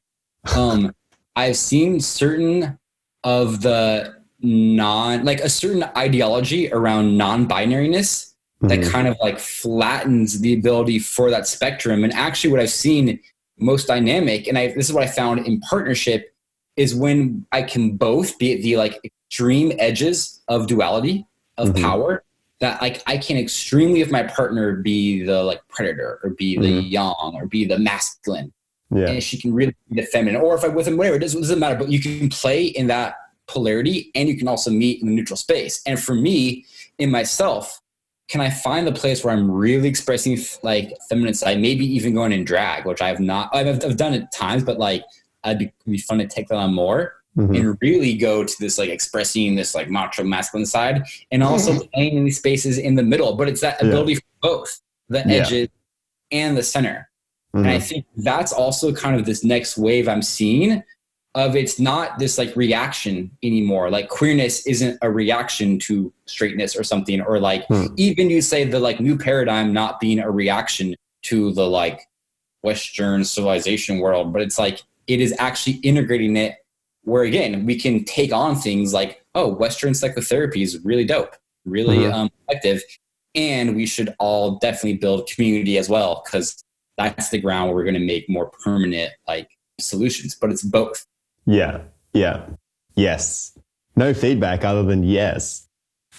I've seen certain of the like a certain ideology around non-binariness that kind of like flattens the ability for that spectrum. And actually what I've seen most dynamic, and this is what I found in partnership, is when I can both be at the like extreme edges of duality, of power, that like I can extremely, if my partner be the like predator or be the yang or be the masculine, and she can really be the feminine, or if I'm with him, whatever, it doesn't matter, but you can play in that polarity and you can also meet in the neutral space. And for me, in myself, can I find the place where I'm really expressing like feminine side, maybe even going in drag, which I've done it at times, but like it'd be fun to take that on more and really go to this like expressing this like macho masculine side, and also playing in these spaces in the middle. But it's that ability for both the edges and the center. And I think that's also kind of this next wave I'm seeing of, it's not this like reaction anymore. Like queerness isn't a reaction to straightness or something, or like even you say the like new paradigm not being a reaction to the like Western civilization world, but it's like it is actually integrating it, where again we can take on things like, oh, Western psychotherapy is really dope, really effective, and we should all definitely build community as well, because that's the ground where we're going to make more permanent like solutions. But it's both. Yeah. Yes. No feedback other than yes.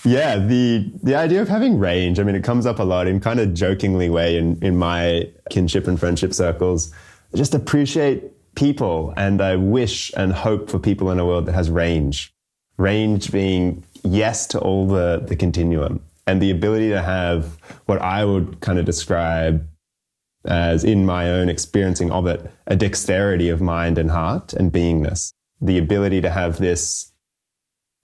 Yeah, the idea of having range, I mean, it comes up a lot in kind of jokingly way in my kinship and friendship circles. I just appreciate people, and I wish and hope for people in a world that has range. Range being yes to all the continuum, and the ability to have what I would kind of describe as, in my own experiencing of it, a dexterity of mind and heart and beingness. The ability to have this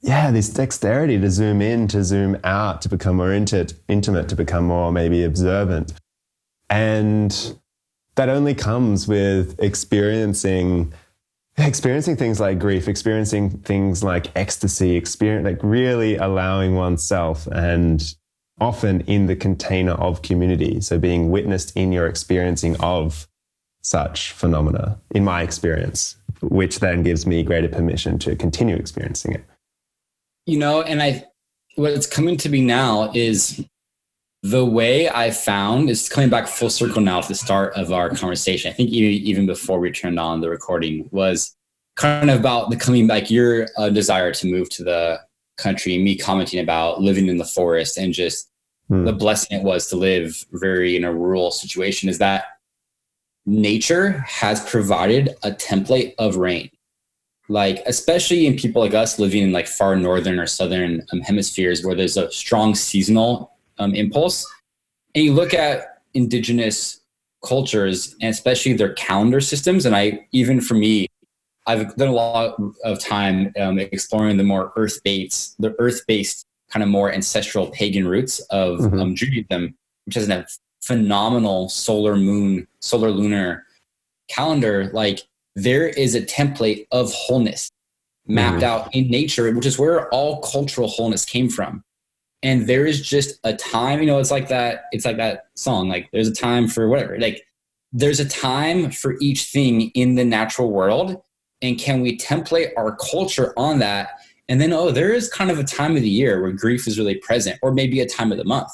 dexterity to zoom in, to zoom out, to become more intimate, to become more maybe observant. And that only comes with experiencing things like grief, experiencing things like ecstasy, like really allowing oneself, and often in the container of community. So being witnessed in your experiencing of such phenomena, in my experience, which then gives me greater permission to continue experiencing it. You know, and what's coming to me now is the way I found is coming back full circle now to the start of our conversation. I think even before we turned on the recording was kind of about the coming back, your desire to move to the country, me commenting about living in the forest and just the blessing it was to live very in a rural situation, is that nature has provided a template of rain. Like, especially in people like us living in like far northern or southern hemispheres where there's a strong seasonal impulse. And you look at indigenous cultures and especially their calendar systems. And for me, I've done a lot of time exploring the more earth-based kind of more ancestral pagan roots of Judaism, which has a phenomenal solar lunar calendar. Like, there is a template of wholeness mapped out in nature, which is where all cultural wholeness came from. And there is just a time, it's like that song, like there's a time for whatever, like there's a time for each thing in the natural world. And can we template our culture on that? And then, there is kind of a time of the year where grief is really present, or maybe a time of the month,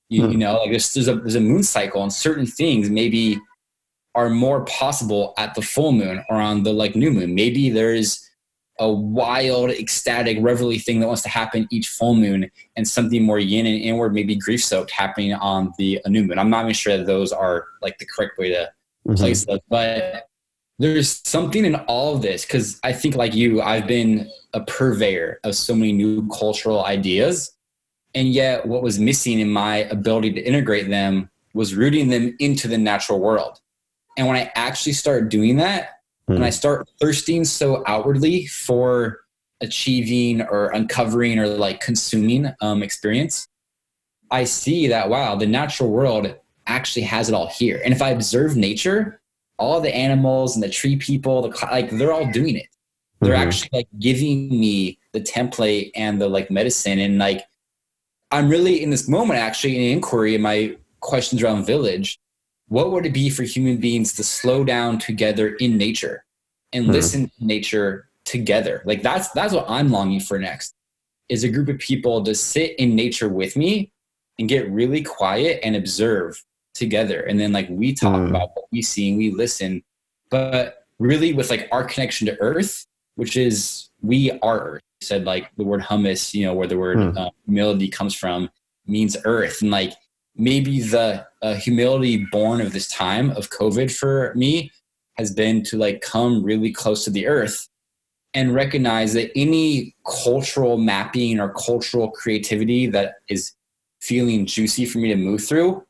you know, like there's a moon cycle, and certain things maybe are more possible at the full moon or on the like new moon. Maybe there's a wild, ecstatic, revelry thing that wants to happen each full moon, and something more yin and inward, maybe grief soaked, happening on the new moon. I'm not even sure that those are like the correct way to place those, but there's something in all of this, because I think, like you, I've been a purveyor of so many new cultural ideas, and yet what was missing in my ability to integrate them was rooting them into the natural world. And when I actually start doing that, and I start thirsting so outwardly for achieving or uncovering or like consuming experience, I see that, wow, the natural world actually has it all here. And if I observe nature, all the animals and the tree people, like they're all doing it. They're actually like giving me the template and the like medicine. And like, I'm really in this moment, actually in inquiry in my questions around village, what would it be for human beings to slow down together in nature and listen to nature together? Like that's what I'm longing for next, is a group of people to sit in nature with me and get really quiet and observe together. And then like we talk about what we see and we listen, but really with like our connection to earth, which is we are earth. You said like the word hummus, you know, where the word humility comes from, means earth. And like maybe the humility born of this time of COVID for me has been to like come really close to the earth and recognize that any cultural mapping or cultural creativity that is feeling juicy for me to move through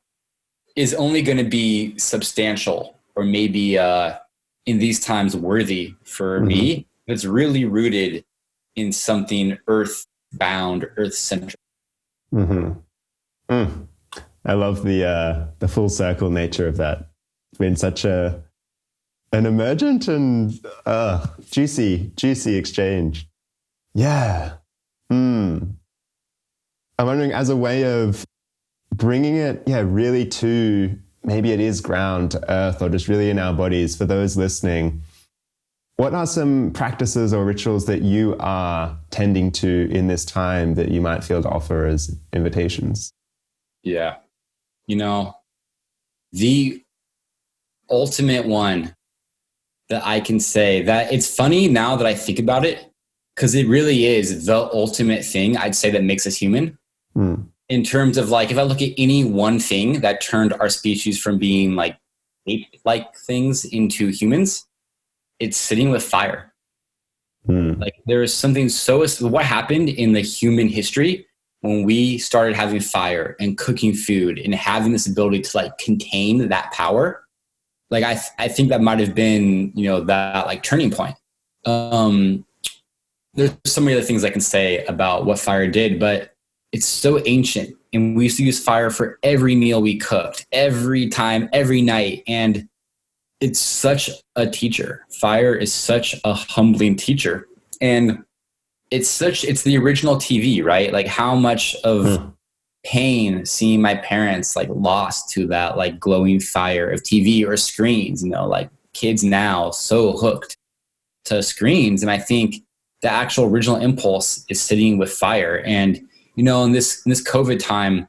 is only going to be substantial or maybe in these times worthy for me. It's really rooted in something earth-bound, earth-centric. I love the full circle nature of that. It's been such an emergent and juicy exchange. Yeah. I'm wondering, as a way of bringing it, really to, maybe it is ground to earth or just really in our bodies, for those listening, what are some practices or rituals that you are tending to in this time that you might feel to offer as invitations? Yeah. You know, the ultimate one that I can say, that it's funny now that I think about it, because it really is the ultimate thing I'd say that makes us human. In terms of like, if I look at any one thing that turned our species from being like ape-like things into humans, it's sitting with fire. Like there is something what happened in the human history when we started having fire and cooking food and having this ability to like contain that power. Like I think that might have been, you know, that like turning point. There's so many other things I can say about what fire did, but it's so ancient. And we used to use fire for every meal we cooked, every time, every night. And it's such a teacher. Fire is such a humbling teacher. And it's the original TV, right? Like how much of pain seeing my parents like lost to that like glowing fire of TV or screens, you know, like kids now so hooked to screens. And I think the actual original impulse is sitting with fire. And, you know, in this COVID time,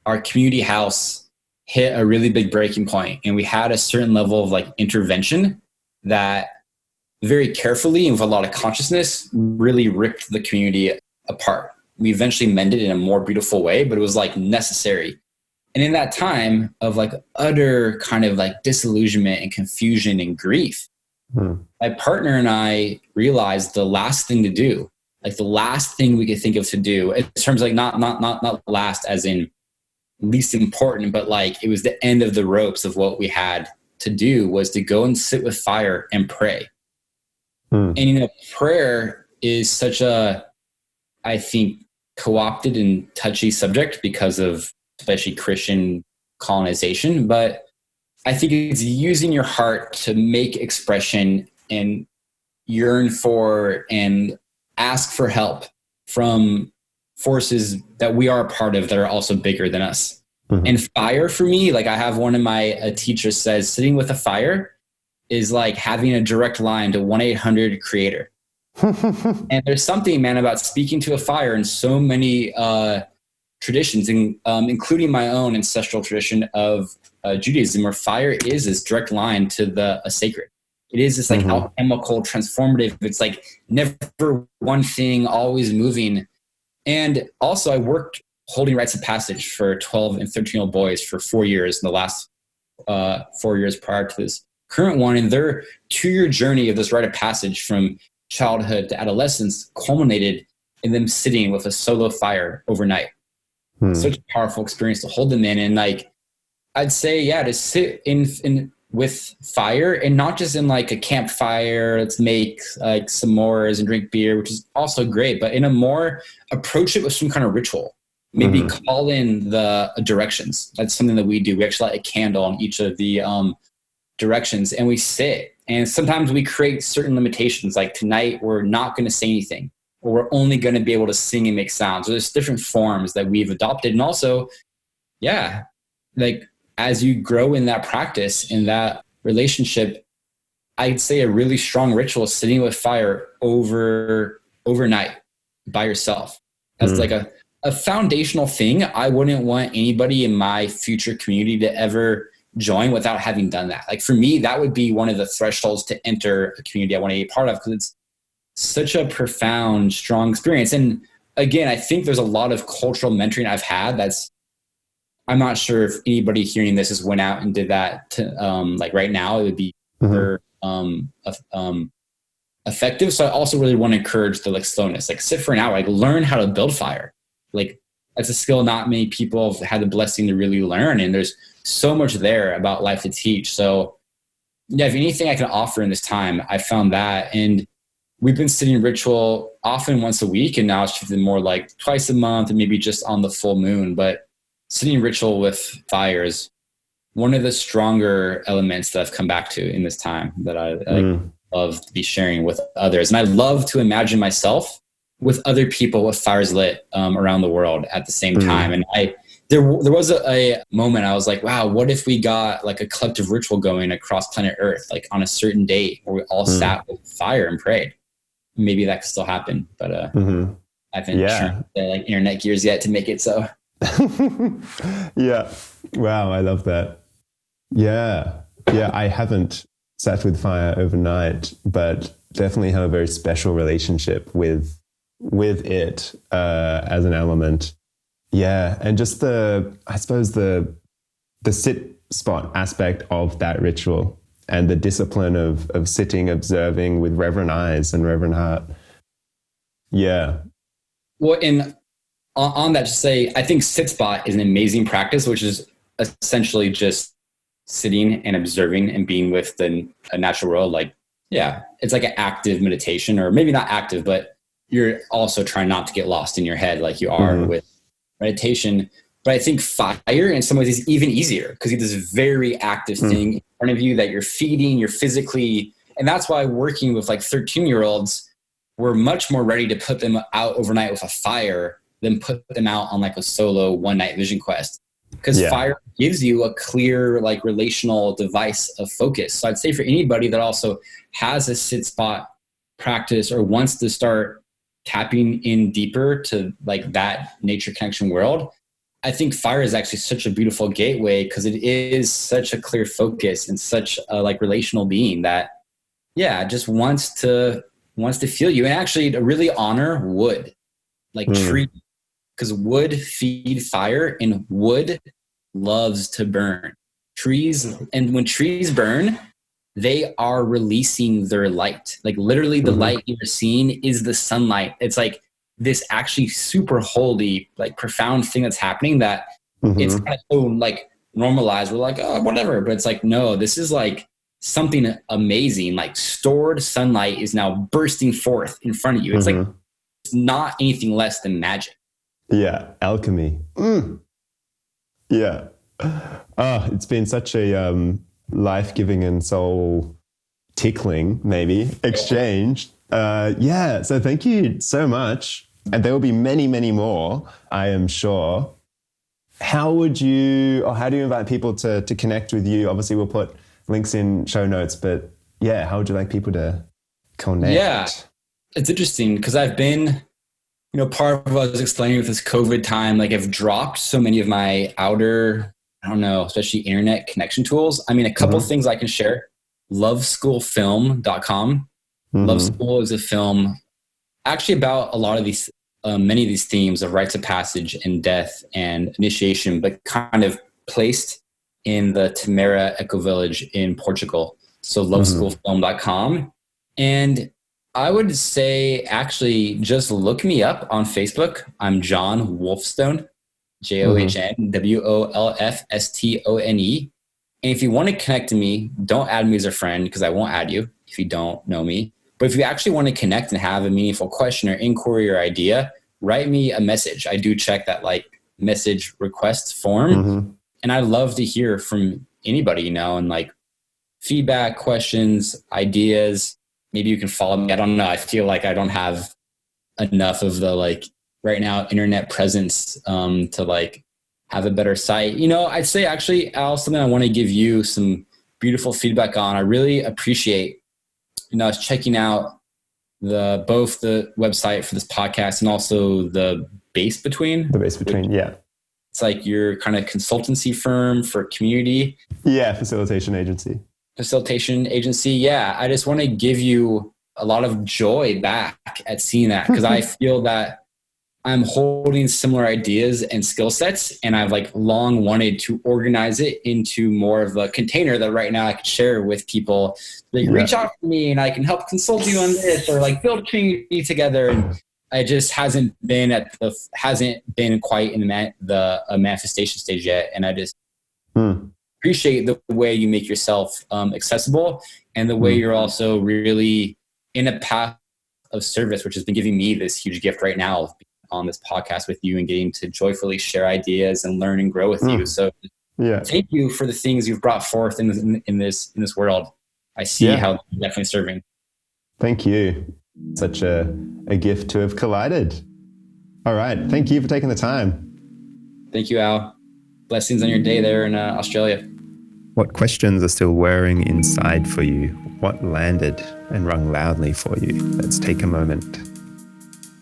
our community house hit a really big breaking point, and we had a certain level of like intervention that very carefully and with a lot of consciousness really ripped the community apart. We eventually mended in a more beautiful way, but it was like necessary. And in that time of like utter kind of like disillusionment and confusion and grief, my partner and I realized the last thing to do, like the last thing we could think of to do, in terms of like not last as in least important, but like it was the end of the ropes of what we had to do, was to go and sit with fire and pray. And, you know, prayer is such a, I think, co-opted and touchy subject because of especially Christian colonization. But I think it's using your heart to make expression and yearn for and ask for help from forces that we are a part of that are also bigger than us. And fire for me, like I have one of my teachers says, sitting with a fire is like having a direct line to 1-800-CREATOR. And there's something, man, about speaking to a fire in so many traditions, including my own ancestral tradition of Judaism, where fire is this direct line to a sacred. It is this like alchemical, transformative. It's like never one thing, always moving. And also I worked holding rites of passage for 12 and 13-year-old boys for 4 years in the last 4 years prior to this current one. And their 2-year journey of this rite of passage from childhood to adolescence culminated in them sitting with a solo fire overnight. Such a powerful experience to hold them in. And like, I'd say, yeah, to sit in with fire, and not just in like a campfire, let's make like s'mores and drink beer, which is also great, but in a more approach it with some kind of ritual. Maybe call in the directions. That's something that we do. We actually light a candle on each of the directions, and we sit. And sometimes we create certain limitations. Like tonight, we're not going to say anything, or we're only going to be able to sing and make sounds. So there's different forms that we've adopted. And also, yeah, like as you grow in that practice, in that relationship, I'd say a really strong ritual is sitting with fire overnight by yourself. That's like a foundational thing. I wouldn't want anybody in my future community to ever join without having done that. Like for me, that would be one of the thresholds to enter a community I want to be a part of, because it's such a profound, strong experience. And again, I think there's a lot of cultural mentoring I've had that's, I'm not sure if anybody hearing this has went out and did that to, like right now, it would be effective. So I also really want to encourage the like slowness, like sit for an hour, like learn how to build fire. Like that's a skill not many people have had the blessing to really learn. And there's so much there about life to teach. So yeah, if anything I can offer in this time, I found that. And we've been sitting ritual often once a week, and now it's shifted more like twice a month and maybe just on the full moon. But sitting ritual with fire is one of the stronger elements that I've come back to in this time that I love to be sharing with others. And I love to imagine myself with other people with fires lit around the world at the same time. And there was a moment I was like, wow, what if we got like a collective ritual going across planet Earth, like on a certain date where we all sat with fire and prayed? Maybe that could still happen, but I haven't turned the like internet gears yet to make it so. Yeah. Wow. I love that. Yeah. Yeah. I haven't sat with fire overnight, but definitely have a very special relationship with it as an element. Yeah. And just I suppose the sit spot aspect of that ritual and the discipline of sitting, observing with reverent eyes and reverent heart. Yeah. Well, on that, to say, I think sit spot is an amazing practice, which is essentially just sitting and observing and being with the natural world. Like, yeah, it's like an active meditation, or maybe not active, but you're also trying not to get lost in your head like you are with meditation. But I think fire in some ways is even easier because you have this very active thing in front of you that you're feeding, you're physically, and that's why working with like 13-year-olds, we're much more ready to put them out overnight with a fire than put them out on like a solo one-night vision quest, because fire gives you a clear like relational device of focus. So I'd say for anybody that also has a sit spot practice or wants to start tapping in deeper to like that nature connection world, I think fire is actually such a beautiful gateway because it is such a clear focus and such a like relational being that just wants to feel you, and actually to really honor wood, like tree, because wood feed fire and wood loves to burn. Trees, and when trees burn, they are releasing their light. Like literally the light you're seeing is the sunlight. It's like this actually super holy, like profound thing that's happening that it's kind of so like normalized. We're like, oh, whatever. But it's like, no, this is like something amazing. Like stored sunlight is now bursting forth in front of you. It's like, it's not anything less than magic. Yeah. Alchemy. Yeah. It's been such a life-giving and soul tickling, maybe, exchange. So thank you so much. And there will be many, many more, I am sure. How do you invite people to connect with you? Obviously, we'll put links in show notes, but yeah, how would you like people to connect? Yeah, it's interesting because I've been, part of what I was explaining with this COVID time, like I've dropped so many of my outer, I don't know, especially internet connection tools. I mean, a couple of things I can share. loveschoolfilm.com. Love School is a film actually about a lot of these, many of these themes of rites of passage and death and initiation, but kind of placed in the Tamera Eco Village in Portugal. So loveschoolfilm.com. And I would say actually just look me up on Facebook. I'm John Wolfstone, JohnWolfstone. And if you want to connect to me, don't add me as a friend because I won't add you if you don't know me. But if you actually want to connect and have a meaningful question or inquiry or idea, write me a message. I do check that like message request form. And I love to hear from anybody, and like feedback, questions, ideas. Maybe you can follow me. I don't know. I feel like I don't have enough of the like right now internet presence to like have a better site. I'd say actually, Al, something I want to give you some beautiful feedback on. I really appreciate, I was checking out both the website for this podcast and also the Base Between. The Base Between, yeah. It's like your kind of consultancy firm for community. Yeah, facilitation agency. Yeah, I just want to give you a lot of joy back at seeing that because I feel that I'm holding similar ideas and skill sets, and I've like long wanted to organize it into more of a container that right now I could share with people. Like reach out to me and I can help consult you on this or like build community together. And I just hasn't been quite in the manifestation stage yet. And I just appreciate the way you make yourself accessible and the way you're also really in a path of service, which has been giving me this huge gift right now on this podcast with you and getting to joyfully share ideas and learn and grow with you. So thank you for the things you've brought forth in this world. I see how you're definitely serving. Thank you. Such a gift to have collided. All right. Thank you for taking the time. Thank you, Al. Blessings on your day there in Australia. What questions are still whirring inside for you? What landed and rung loudly for you? Let's take a moment.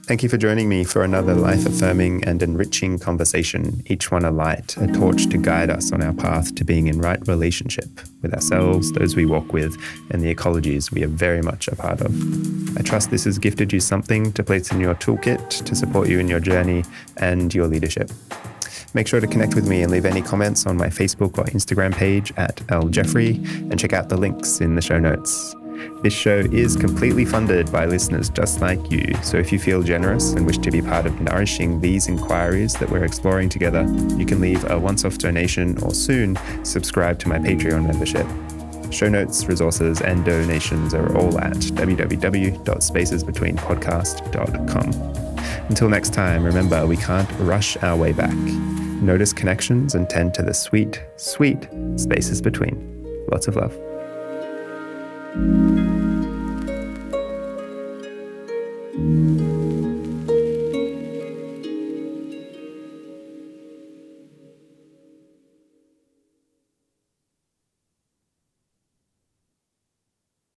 Thank you for joining me for another life-affirming and enriching conversation, each one a light, a torch to guide us on our path to being in right relationship with ourselves, those we walk with, and the ecologies we are very much a part of. I trust this has gifted you something to place in your toolkit to support you in your journey and your leadership. Make sure to connect with me and leave any comments on my Facebook or Instagram page at @ljeffrey and check out the links in the show notes. This show is completely funded by listeners just like you, so if you feel generous and wish to be part of nourishing these inquiries that we're exploring together, you can leave a once-off donation or soon subscribe to my Patreon membership. Show notes, resources, and donations are all at www.spacesbetweenpodcast.com. Until next time, remember, we can't rush our way back. Notice connections and tend to the sweet, sweet spaces between. Lots of love.